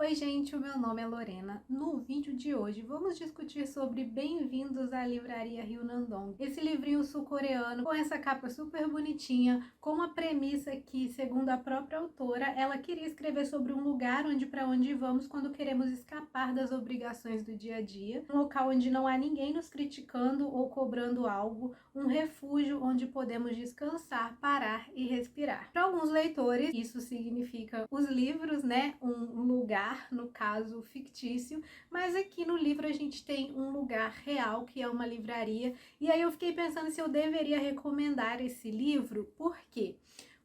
Oi gente, o meu nome é Lorena. No vídeo de hoje vamos discutir sobre Bem-vindos à Livraria Ryunandong. Esse livrinho sul-coreano com essa capa super bonitinha, com uma premissa que, segundo a própria autora, ela queria escrever sobre um lugar para onde vamos quando queremos escapar das obrigações do dia a dia, um local onde não há ninguém nos criticando ou cobrando algo, um refúgio onde podemos descansar, parar e respirar. Para alguns leitores, isso significa os livros, né? Um lugar, no caso fictício, mas aqui no livro a gente tem um lugar real, que é uma livraria, e aí eu fiquei pensando se eu deveria recomendar esse livro, por quê?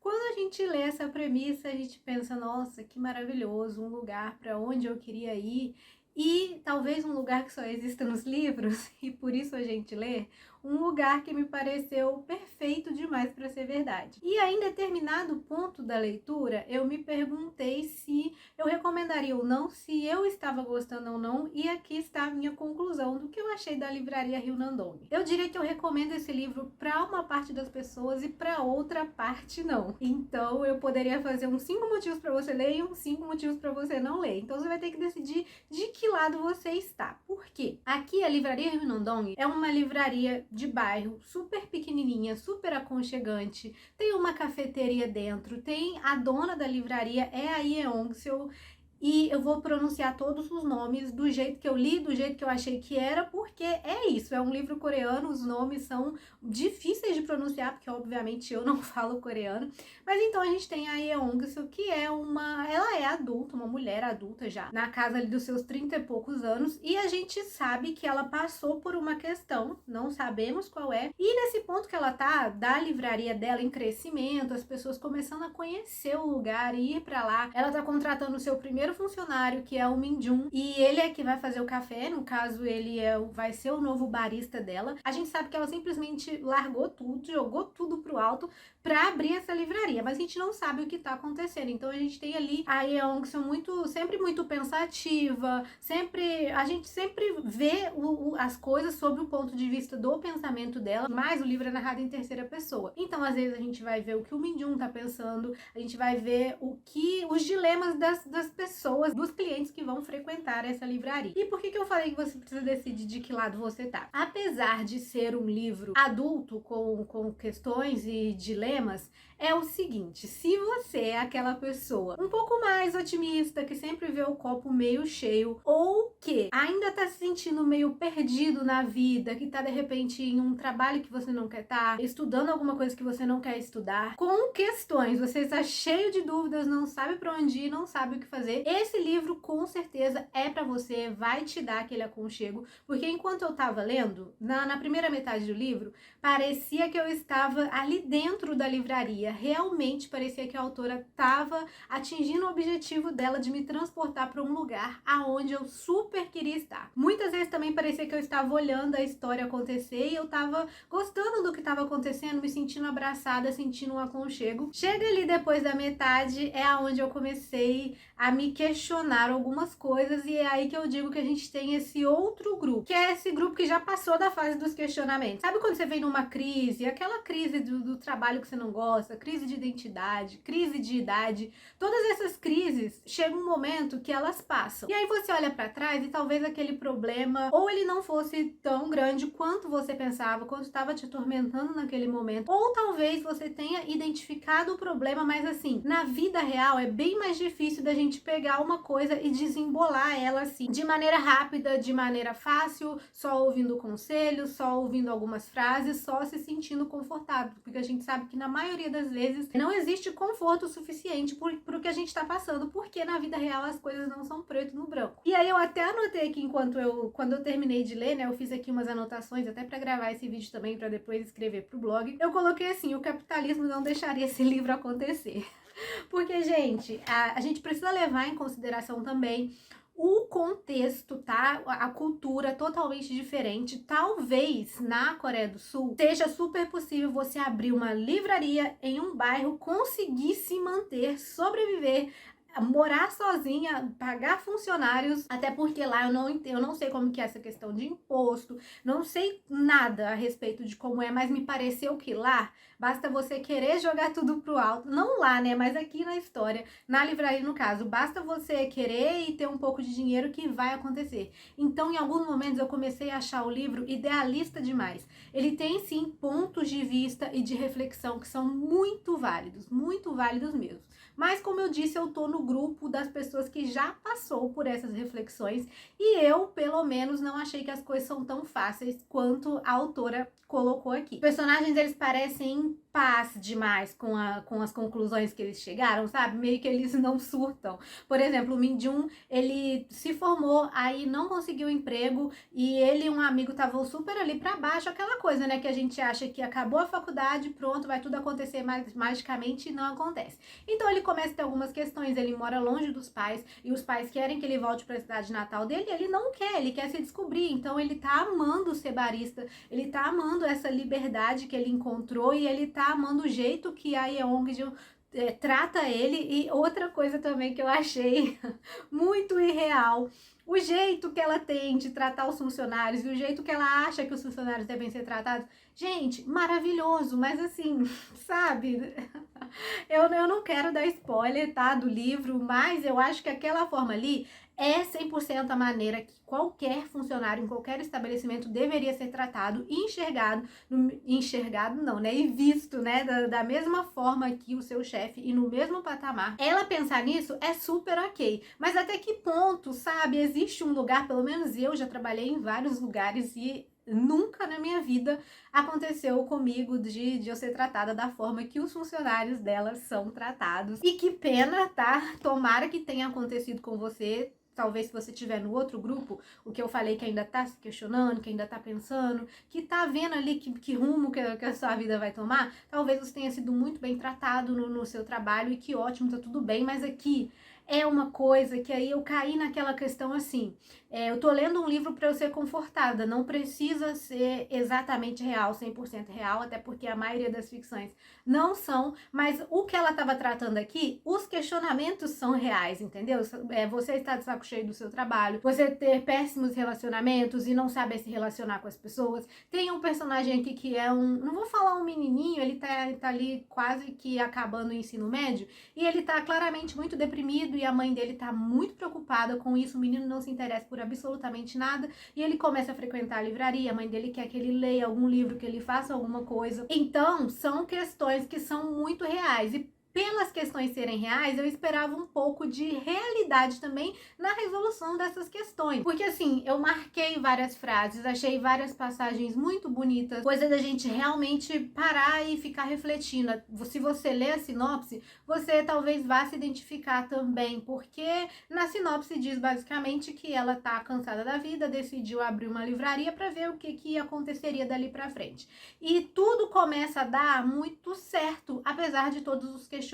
Quando a gente lê essa premissa, a gente pensa, nossa, que maravilhoso, um lugar para onde eu queria ir, e talvez um lugar que só exista nos livros, e por isso a gente lê, um lugar que me pareceu perfeito demais para ser verdade. E aí, em determinado ponto da leitura, eu me perguntei se eu recomendaria ou não, se eu estava gostando ou não, e aqui está a minha conclusão do que eu achei da livraria Ryunandong. Eu diria que eu recomendo esse livro para uma parte das pessoas e para outra parte não. Então eu poderia fazer uns 5 motivos para você ler e uns 5 motivos para você não ler. Então você vai ter que decidir de que lado você está. Por quê? Aqui a livraria Ryunandong é uma livraria de bairro, super pequenininha, super aconchegante, tem uma cafeteria dentro, tem a dona da livraria, é a Yeong-seul, e eu vou pronunciar todos os nomes do jeito que eu li, do jeito que eu achei que era, porque é isso, é um livro coreano, os nomes são difíceis de pronunciar, porque obviamente eu não falo coreano, mas então a gente tem a Yeong-seul, que ela é adulta, uma mulher adulta já, na casa ali dos seus 30 e poucos anos, e a gente sabe que ela passou por uma questão, não sabemos qual é, e nesse ponto que ela tá, da livraria dela em crescimento, as pessoas começando a conhecer o lugar e ir pra lá, ela tá contratando o seu primeiro funcionário, que é o Min-jun, e ele é que vai fazer o café, no caso ele vai ser o novo barista dela. A gente sabe que ela simplesmente largou tudo, jogou tudo pro alto pra abrir essa livraria, mas a gente não sabe o que tá acontecendo. Então a gente tem ali a Yeong-seul sempre muito pensativa, a gente sempre vê as coisas sob o ponto de vista do pensamento dela, mas o livro é narrado em terceira pessoa. Então às vezes a gente vai ver o que o Min-jun tá pensando, a gente vai ver os dilemas das pessoas, dos clientes que vão frequentar essa livraria. E por que eu falei que você precisa decidir de que lado você tá? Apesar de ser um livro adulto com questões e dilemas, é o seguinte, se você é aquela pessoa um pouco mais otimista, que sempre vê o copo meio cheio, ou que ainda tá se sentindo meio perdido na vida, que tá de repente em um trabalho que você não quer estar, estudando alguma coisa que você não quer estudar, com questões, você está cheio de dúvidas, não sabe pra onde ir, não sabe o que fazer, esse livro com certeza é pra você, vai te dar aquele aconchego, porque enquanto eu tava lendo, na primeira metade do livro, parecia que eu estava ali dentro da livraria, realmente parecia que a autora estava atingindo o objetivo dela de me transportar para um lugar aonde eu super queria estar. Muitas vezes também parecia que eu estava olhando a história acontecer e eu estava gostando do que estava acontecendo, me sentindo abraçada, sentindo um aconchego. Chega ali depois da metade, é aonde eu comecei a me questionar algumas coisas, e é aí que eu digo que a gente tem esse outro grupo, que é esse grupo que já passou da fase dos questionamentos. Sabe quando você vem numa crise, aquela crise do trabalho que você não gosta, crise de identidade, crise de idade, todas essas crises, chega um momento que elas passam. E aí você olha pra trás e talvez aquele problema, ou ele não fosse tão grande quanto você pensava, quanto estava te atormentando naquele momento, ou talvez você tenha identificado o problema, mas assim, na vida real é bem mais difícil da gente pegar uma coisa e desembolar ela assim, de maneira rápida, de maneira fácil, só ouvindo conselhos, só ouvindo algumas frases, só se sentindo confortável, porque a gente sabe que na maioria das vezes não existe conforto suficiente pro que a gente tá passando, porque na vida real as coisas não são preto no branco. E aí eu até anotei aqui quando eu terminei de ler, né, eu fiz aqui umas anotações até pra gravar esse vídeo também, pra depois escrever pro blog, eu coloquei assim, o capitalismo não deixaria esse livro acontecer. Porque, gente, a gente precisa levar em consideração também o contexto, tá? A cultura totalmente diferente. Talvez na Coreia do Sul seja super possível você abrir uma livraria em um bairro, conseguir se manter, sobreviver, morar sozinha, pagar funcionários, até porque lá eu não sei como que é essa questão de imposto, não sei nada a respeito de como é, mas me pareceu que lá basta você querer jogar tudo pro alto, não lá, né, mas aqui na história, na livraria no caso, basta você querer e ter um pouco de dinheiro que vai acontecer. Então, em alguns momentos eu comecei a achar o livro idealista demais. Ele tem sim pontos de vista e de reflexão que são muito válidos mesmo. Mas, como eu disse, eu tô no grupo das pessoas que já passou por essas reflexões e eu, pelo menos, não achei que as coisas são tão fáceis quanto a autora colocou aqui. Os personagens, eles parecem em paz demais com as conclusões que eles chegaram, sabe? Meio que eles não surtam. Por exemplo, o Min Jun, ele se formou, aí não conseguiu emprego e ele e um amigo estavam super ali pra baixo, aquela coisa, né, que a gente acha que acabou a faculdade, pronto, vai tudo acontecer magicamente e não acontece. Então ele começa a ter algumas questões, ele mora longe dos pais e os pais querem que ele volte para a cidade natal dele, e ele não quer, ele quer se descobrir, então ele tá amando ser barista, ele tá amando essa liberdade que ele encontrou e ele tá amando o jeito que a Yeongjun trata ele. E outra coisa também que eu achei muito irreal, o jeito que ela tem de tratar os funcionários e o jeito que ela acha que os funcionários devem ser tratados. Gente, maravilhoso, mas assim, sabe? Eu não quero dar spoiler, tá, do livro, mas eu acho que aquela forma ali é 100% a maneira que qualquer funcionário em qualquer estabelecimento deveria ser tratado e enxergado não, né, e visto, né, da mesma forma que o seu chefe e no mesmo patamar. Ela pensar nisso é super ok, mas até que ponto, sabe, existe um lugar, pelo menos eu já trabalhei em vários lugares e nunca na minha vida aconteceu comigo de eu ser tratada da forma que os funcionários delas são tratados. E que pena, tá? Tomara que tenha acontecido com você. Talvez se você estiver no outro grupo, o que eu falei que ainda tá se questionando, que ainda tá pensando, que tá vendo ali que rumo que a sua vida vai tomar, talvez você tenha sido muito bem tratado no seu trabalho e que ótimo, tá tudo bem, mas aqui é uma coisa que aí eu caí naquela questão assim, eu tô lendo um livro para eu ser confortada, não precisa ser exatamente real, 100% real, até porque a maioria das ficções não são, mas o que ela estava tratando aqui, os questionamentos são reais, entendeu? Você está de saco cheio do seu trabalho, você ter péssimos relacionamentos e não saber se relacionar com as pessoas. Tem um personagem aqui que é não vou falar um menininho, ele tá ali quase que acabando o ensino médio, e ele tá claramente muito deprimido e a mãe dele tá muito preocupada com isso, o menino não se interessa por absolutamente nada, e ele começa a frequentar a livraria, a mãe dele quer que ele leia algum livro, que ele faça alguma coisa. Então, são questões que são muito reais, e pelas questões serem reais, eu esperava um pouco de realidade também na resolução dessas questões. Porque assim, eu marquei várias frases, achei várias passagens muito bonitas, coisa da gente realmente parar e ficar refletindo. Se você ler a sinopse, você talvez vá se identificar também, porque na sinopse diz basicamente que ela tá cansada da vida, decidiu abrir uma livraria para ver o que aconteceria dali para frente. E tudo começa a dar muito certo, apesar de todos os questionamentos.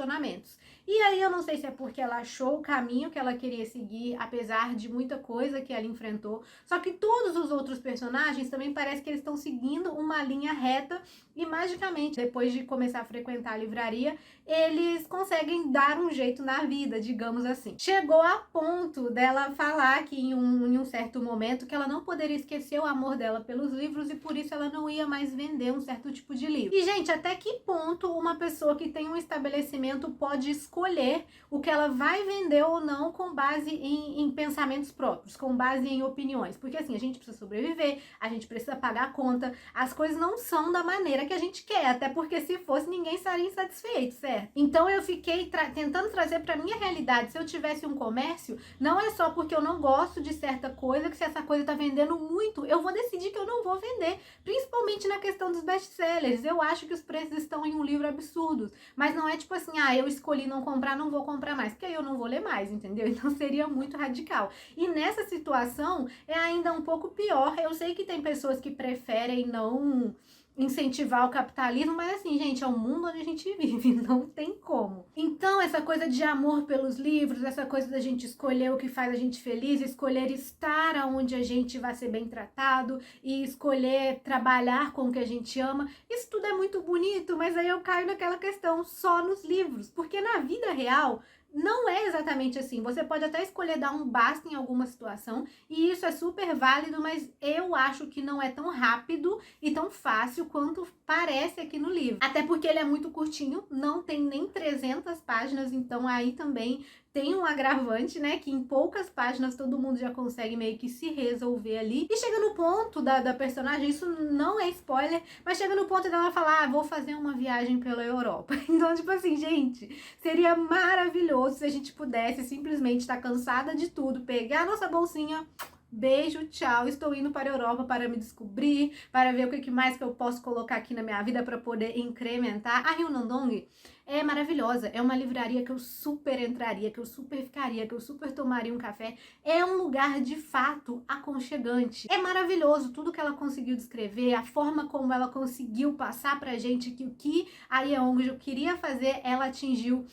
E aí eu não sei se é porque ela achou o caminho que ela queria seguir, apesar de muita coisa que ela enfrentou, só que todos os outros personagens também parece que eles estão seguindo uma linha reta e magicamente, depois de começar a frequentar a livraria, eles conseguem dar um jeito na vida, digamos assim. Chegou a ponto dela falar que em um certo momento que ela não poderia esquecer o amor dela pelos livros e por isso ela não ia mais vender um certo tipo de livro. E, gente, até que ponto uma pessoa que tem um estabelecimento pode escolher o que ela vai vender ou não com base em pensamentos próprios, com base em opiniões? Porque assim, a gente precisa sobreviver, a gente precisa pagar a conta, as coisas não são da maneira que a gente quer, até porque se fosse ninguém estaria insatisfeito, certo? Então eu fiquei tentando trazer para minha realidade. Se eu tivesse um comércio, não é só porque eu não gosto de certa coisa, que se essa coisa tá vendendo muito, eu vou decidir que eu não vou vender, principalmente na questão dos best-sellers. Eu acho que os preços estão em um livro absurdos, mas não é tipo assim, eu escolhi não comprar, não vou comprar mais, porque aí eu não vou ler mais, entendeu? Então seria muito radical. E nessa situação é ainda um pouco pior. Eu sei que tem pessoas que preferem não incentivar o capitalismo, mas assim, gente, é o mundo onde a gente vive, não tem como. Então, essa coisa de amor pelos livros, essa coisa da gente escolher o que faz a gente feliz, escolher estar onde a gente vai ser bem tratado e escolher trabalhar com o que a gente ama, isso tudo é muito bonito, mas aí eu caio naquela questão só nos livros, porque na vida real não é exatamente assim. Você pode até escolher dar um basta em alguma situação, e isso é super válido, mas eu acho que não é tão rápido e tão fácil quanto parece aqui no livro. Até porque ele é muito curtinho, não tem nem 300 páginas, então aí também tem um agravante, né, que em poucas páginas todo mundo já consegue meio que se resolver ali. E chega no ponto da personagem, isso não é spoiler, mas chega no ponto dela falar, vou fazer uma viagem pela Europa. Então, tipo assim, gente, seria maravilhoso se a gente pudesse simplesmente estar cansada de tudo, pegar a nossa bolsinha, beijo, tchau, estou indo para a Europa para me descobrir, para ver o que mais que eu posso colocar aqui na minha vida para poder incrementar. A Ryunondong é maravilhosa, é uma livraria que eu super entraria, que eu super ficaria, que eu super tomaria um café. É um lugar de fato aconchegante. É maravilhoso tudo que ela conseguiu descrever, a forma como ela conseguiu passar pra gente que o que a Yeonjo queria fazer, ela atingiu.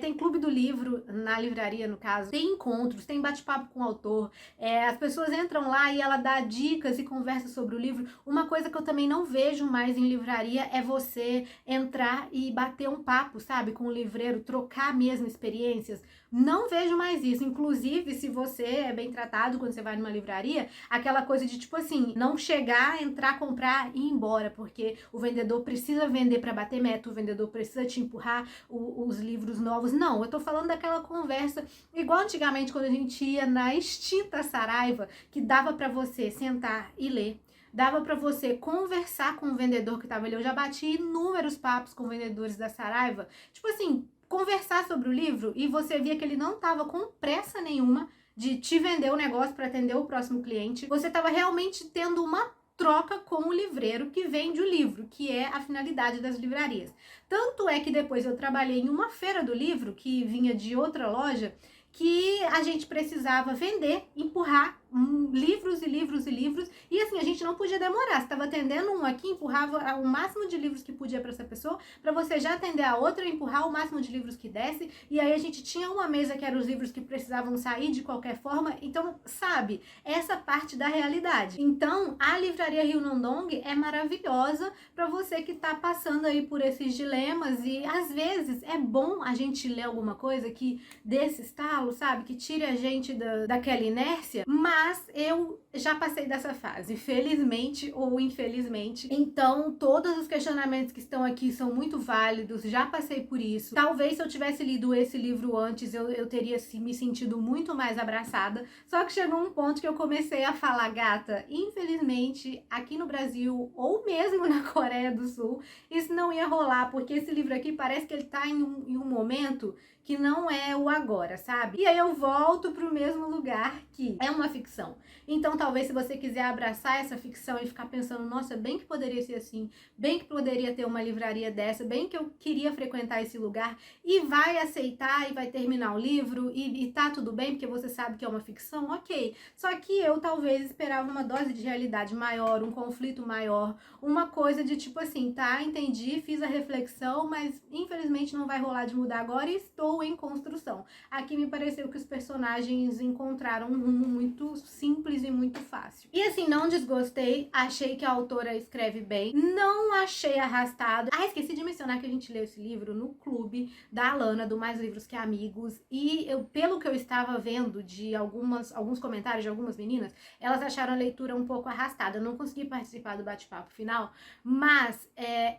Tem clube do livro na livraria, no caso, tem encontros, tem bate-papo com o autor, as pessoas entram lá e ela dá dicas e conversa sobre o livro. Uma coisa que eu também não vejo mais em livraria é você entrar e bater um papo, sabe, com o livreiro, trocar mesmo experiências. Não vejo mais isso. Inclusive, se você é bem tratado quando você vai numa livraria, aquela coisa de tipo assim, não chegar, entrar, comprar e ir embora, porque o vendedor precisa vender para bater meta, o vendedor precisa te empurrar os livros novos. Não, eu tô falando daquela conversa igual antigamente quando a gente ia na extinta Saraiva, que dava para você sentar e ler. Dava para você conversar com o vendedor que estava ali. Eu já bati inúmeros papos com vendedores da Saraiva. Tipo assim, conversar sobre o livro e você via que ele não estava com pressa nenhuma de te vender o negócio para atender o próximo cliente. Você estava realmente tendo uma troca com o livreiro que vende o livro, que é a finalidade das livrarias. Tanto é que depois eu trabalhei em uma feira do livro que vinha de outra loja, que a gente precisava vender, empurrar livros e livros e livros, e assim, a gente não podia demorar. Você estava atendendo um aqui, empurrava o máximo de livros que podia para essa pessoa, para você já atender a outra, empurrar o máximo de livros que desse, e aí a gente tinha uma mesa que eram os livros que precisavam sair de qualquer forma. Então, sabe, essa parte da realidade. Então, a livraria Ryunondong é maravilhosa para você que tá passando aí por esses dilemas, e às vezes é bom a gente ler alguma coisa que dê esse estalo, sabe, que tire a gente daquela inércia, mas eu já passei dessa fase, felizmente ou infelizmente. Então, todos os questionamentos que estão aqui são muito válidos, já passei por isso. Talvez se eu tivesse lido esse livro antes, eu teria me sentido muito mais abraçada. Só que chegou um ponto que eu comecei a falar, gata, infelizmente, aqui no Brasil, ou mesmo na Coreia do Sul, isso não ia rolar, porque esse livro aqui parece que ele tá em um momento que não é o agora, sabe? E aí eu volto pro mesmo lugar, que é uma ficção. Então, talvez se você quiser abraçar essa ficção e ficar pensando, nossa, bem que poderia ser assim, bem que poderia ter uma livraria dessa, bem que eu queria frequentar esse lugar, e vai aceitar e vai terminar o livro e tá tudo bem, porque você sabe que é uma ficção, ok. Só que eu talvez esperava uma dose de realidade maior, um conflito maior, uma coisa de tipo assim, tá, entendi, fiz a reflexão, mas infelizmente não vai rolar de mudar agora e estou em construção. Aqui me pareceu que os personagens encontraram um rumo muito simples e muito fácil. E assim, não desgostei, achei que a autora escreve bem, não achei arrastado. Ah, esqueci de mencionar que a gente leu esse livro no clube da Alana, do Mais Livros que Amigos, e pelo que eu estava vendo de alguns comentários de algumas meninas, elas acharam a leitura um pouco arrastada. Eu não consegui participar do bate-papo final, mas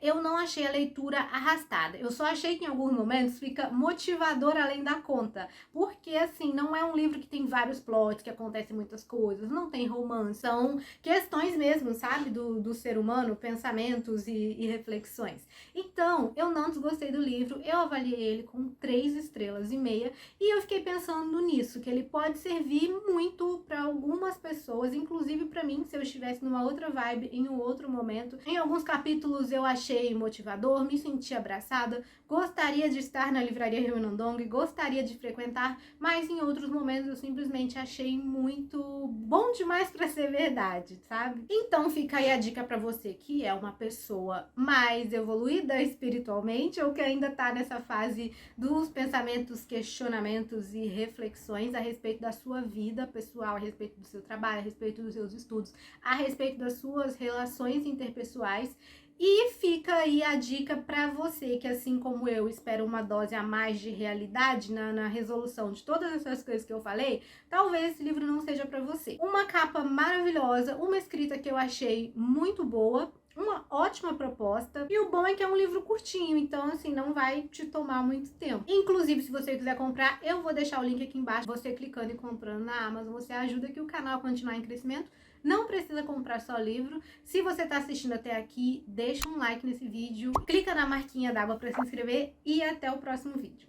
eu não achei a leitura arrastada. Eu só achei que em alguns momentos fica motivador além da conta, porque assim, não é um livro que tem vários plots, que acontecem muitas coisas, não tem romance, são questões mesmo, sabe, do ser humano, pensamentos e reflexões. Então, eu não desgostei do livro, eu avaliei ele com 3,5 estrelas, e eu fiquei pensando nisso, que ele pode servir muito para algumas pessoas, inclusive para mim, se eu estivesse numa outra vibe, em um outro momento. Em alguns capítulos eu achei motivador, me senti abraçada, gostaria de estar na livraria Ryunondong, gostaria de frequentar, mas em outros momentos eu simplesmente achei muito bom demais para ser verdade, sabe? Então fica aí a dica para você que é uma pessoa mais evoluída espiritualmente ou que ainda tá nessa fase dos pensamentos, questionamentos e reflexões a respeito da sua vida pessoal, a respeito do seu trabalho, a respeito dos seus estudos, a respeito das suas relações interpessoais. E fica aí a dica para você que, assim como eu, espera uma dose a mais de realidade na resolução de todas essas coisas que eu falei, talvez esse livro não seja para você. Uma capa maravilhosa, uma escrita que eu achei muito boa, uma ótima proposta, e o bom é que é um livro curtinho, então assim, não vai te tomar muito tempo. Inclusive, se você quiser comprar, eu vou deixar o link aqui embaixo. Você clicando e comprando na Amazon, você ajuda que o canal a continuar em crescimento. Não precisa comprar só livro. Se você está assistindo até aqui, deixa um like nesse vídeo, clica na marquinha d'água para se inscrever e até o próximo vídeo.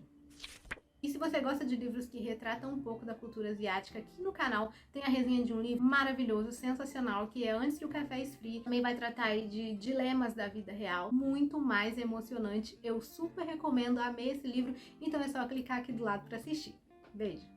E se você gosta de livros que retratam um pouco da cultura asiática, aqui no canal tem a resenha de um livro maravilhoso, sensacional, que é Antes que o Café Esfrie. Também vai tratar aí de dilemas da vida real, muito mais emocionante. Eu super recomendo, amei esse livro, então é só clicar aqui do lado para assistir. Beijo!